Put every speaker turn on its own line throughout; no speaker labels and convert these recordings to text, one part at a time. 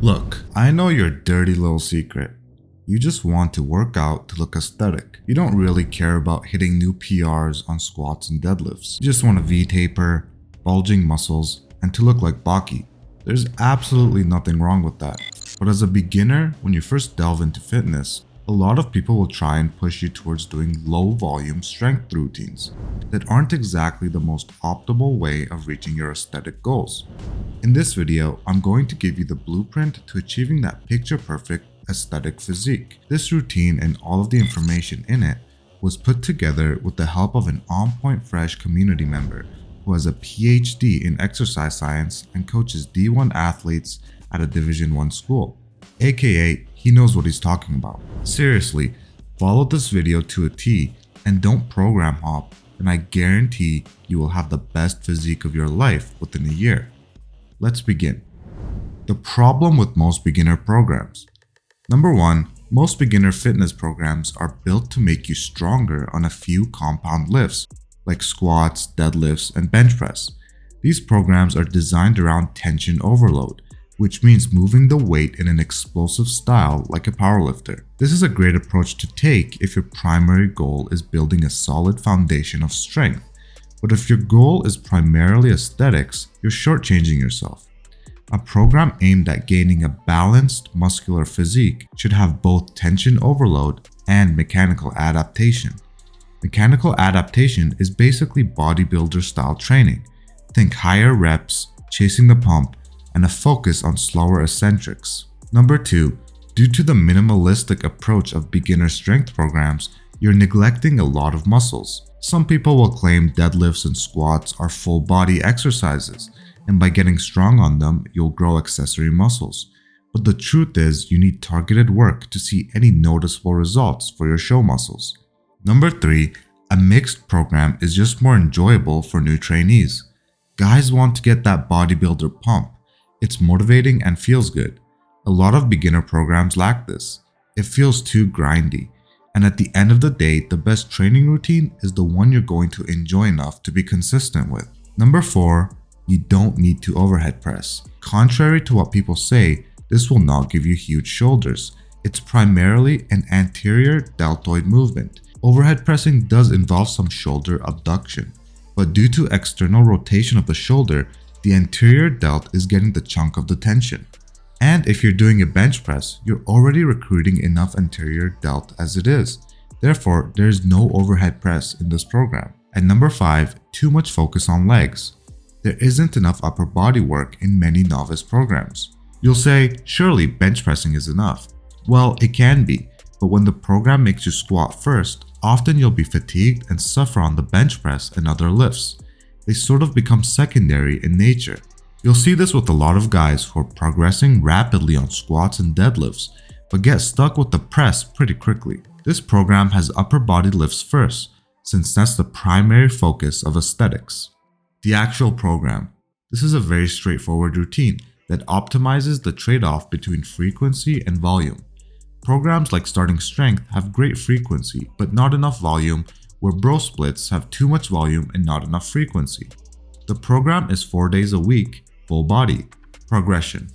Look, I know your dirty little secret. You just want to work out to look aesthetic. You don't really care about hitting new PRs on squats and deadlifts. You just want a V-taper, bulging muscles, and to look like Baki. There's absolutely nothing wrong with that. But as a beginner, when you first delve into fitness, a lot of people will try and push you towards doing low volume strength routines that aren't exactly the most optimal way of reaching your aesthetic goals. In this video, I'm going to give you the blueprint to achieving that picture-perfect aesthetic physique. This routine and all of the information in it was put together with the help of an on-point fresh community member who has a PhD in exercise science and coaches D1 athletes at a Division I school. AKA, he knows what he's talking about. Seriously, follow this video to a T and don't program hop, and I guarantee you will have the best physique of your life within a year. Let's begin. The problem with most beginner programs. Number 1, most beginner fitness programs are built to make you stronger on a few compound lifts, like squats, deadlifts, and bench press. These programs are designed around tension overload, which means moving the weight in an explosive style like a powerlifter. This is a great approach to take if your primary goal is building a solid foundation of strength. But if your goal is primarily aesthetics, you're shortchanging yourself. A program aimed at gaining a balanced muscular physique should have both tension overload and mechanical adaptation. Mechanical adaptation is basically bodybuilder style training. Think higher reps, chasing the pump, and a focus on slower eccentrics. Number 2, due to the minimalistic approach of beginner strength programs, you're neglecting a lot of muscles. Some people will claim deadlifts and squats are full body exercises, and by getting strong on them, you'll grow accessory muscles. But the truth is, you need targeted work to see any noticeable results for your show muscles. Number 3, a mixed program is just more enjoyable for new trainees. Guys want to get that bodybuilder pump. It's motivating and feels good. A lot of beginner programs lack this. It feels too grindy. And at the end of the day, the best training routine is the one you're going to enjoy enough to be consistent with. Number 4, you don't need to overhead press. Contrary to what people say, this will not give you huge shoulders. It's primarily an anterior deltoid movement. Overhead pressing does involve some shoulder abduction, but due to external rotation of the shoulder, the anterior delt is getting the chunk of the tension. And if you're doing a bench press, you're already recruiting enough anterior delt as it is. Therefore, there is no overhead press in this program. And number 5, too much focus on legs. There isn't enough upper body work in many novice programs. You'll say, surely bench pressing is enough. Well, it can be, but when the program makes you squat first, often you'll be fatigued and suffer on the bench press and other lifts. They sort of become secondary in nature. You'll see this with a lot of guys who are progressing rapidly on squats and deadlifts, but get stuck with the press pretty quickly. This program has upper body lifts first, since that's the primary focus of aesthetics. The actual program. This is a very straightforward routine that optimizes the trade-off between frequency and volume. Programs like Starting Strength have great frequency, but not enough volume, where bro splits have too much volume and not enough frequency. The program is 4 days a week, full body. Progression.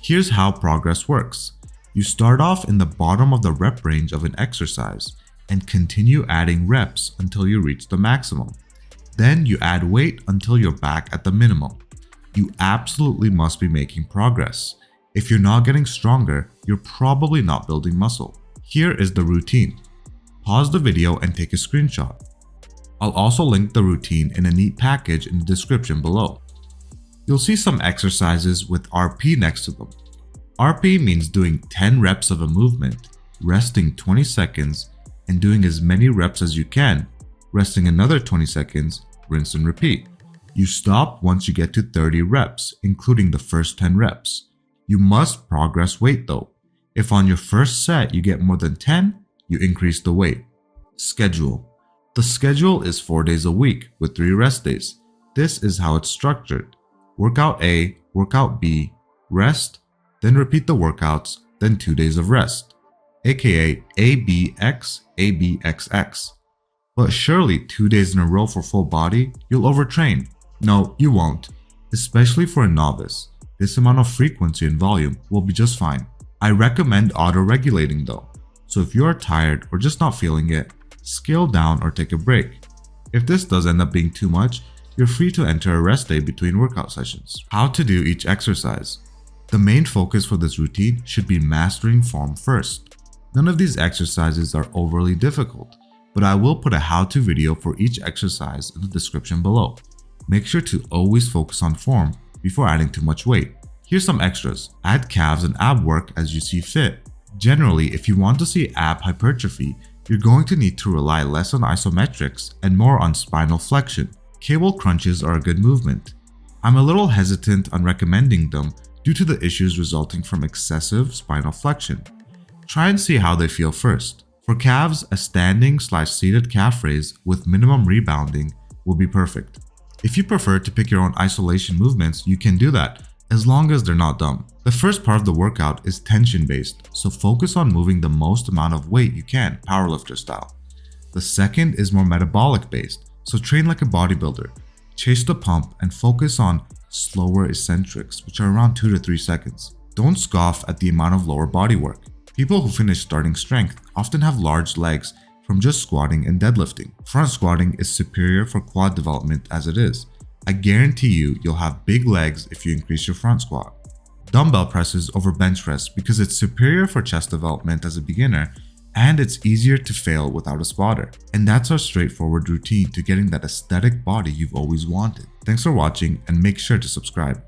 Here's how progress works. You start off in the bottom of the rep range of an exercise and continue adding reps until you reach the maximum. Then you add weight until you're back at the minimum. You absolutely must be making progress. If you're not getting stronger, you're probably not building muscle. Here is the routine. Pause the video and take a screenshot. I'll also link the routine in a neat package in the description below. You'll see some exercises with RP next to them. RP means doing 10 reps of a movement, resting 20 seconds, and doing as many reps as you can, resting another 20 seconds, rinse and repeat. You stop once you get to 30 reps, including the first 10 reps. You must progress weight though. If on your first set you get more than 10, you increase the weight. Schedule. The schedule is 4 days a week with 3 rest days. This is how it's structured. Workout A, workout B, rest, then repeat the workouts, then 2 days of rest, aka ABX, ABXX. But surely 2 days in a row for full body, you'll overtrain. No, you won't, especially for a novice. This amount of frequency and volume will be just fine. I recommend auto-regulating though, so if you are tired or just not feeling it, scale down or take a break. If this does end up being too much, you're free to enter a rest day between workout sessions. How to do each exercise. The main focus for this routine should be mastering form first. None of these exercises are overly difficult, but I will put a how-to video for each exercise in the description below. Make sure to always focus on form before adding too much weight. Here's some extras. Add calves and ab work as you see fit. Generally, if you want to see ab hypertrophy, you're going to need to rely less on isometrics and more on spinal flexion. Cable crunches are a good movement. I'm a little hesitant on recommending them due to the issues resulting from excessive spinal flexion. Try and see how they feel first. For calves, a standing/seated calf raise with minimum rebounding will be perfect. If you prefer to pick your own isolation movements, you can do that, as long as they're not dumb. The first part of the workout is tension based, so focus on moving the most amount of weight you can, powerlifter style. The second is more metabolic based, so train like a bodybuilder. Chase the pump and focus on slower eccentrics, which are around 2 to 3 seconds. Don't scoff at the amount of lower body work. People who finish starting strength often have large legs from just squatting and deadlifting. Front squatting is superior for quad development as it is. I guarantee you'll have big legs if you increase your front squat. Dumbbell presses over bench press because it's superior for chest development as a beginner, and it's easier to fail without a spotter. And that's our straightforward routine to getting that aesthetic body you've always wanted. Thanks for watching and make sure to subscribe.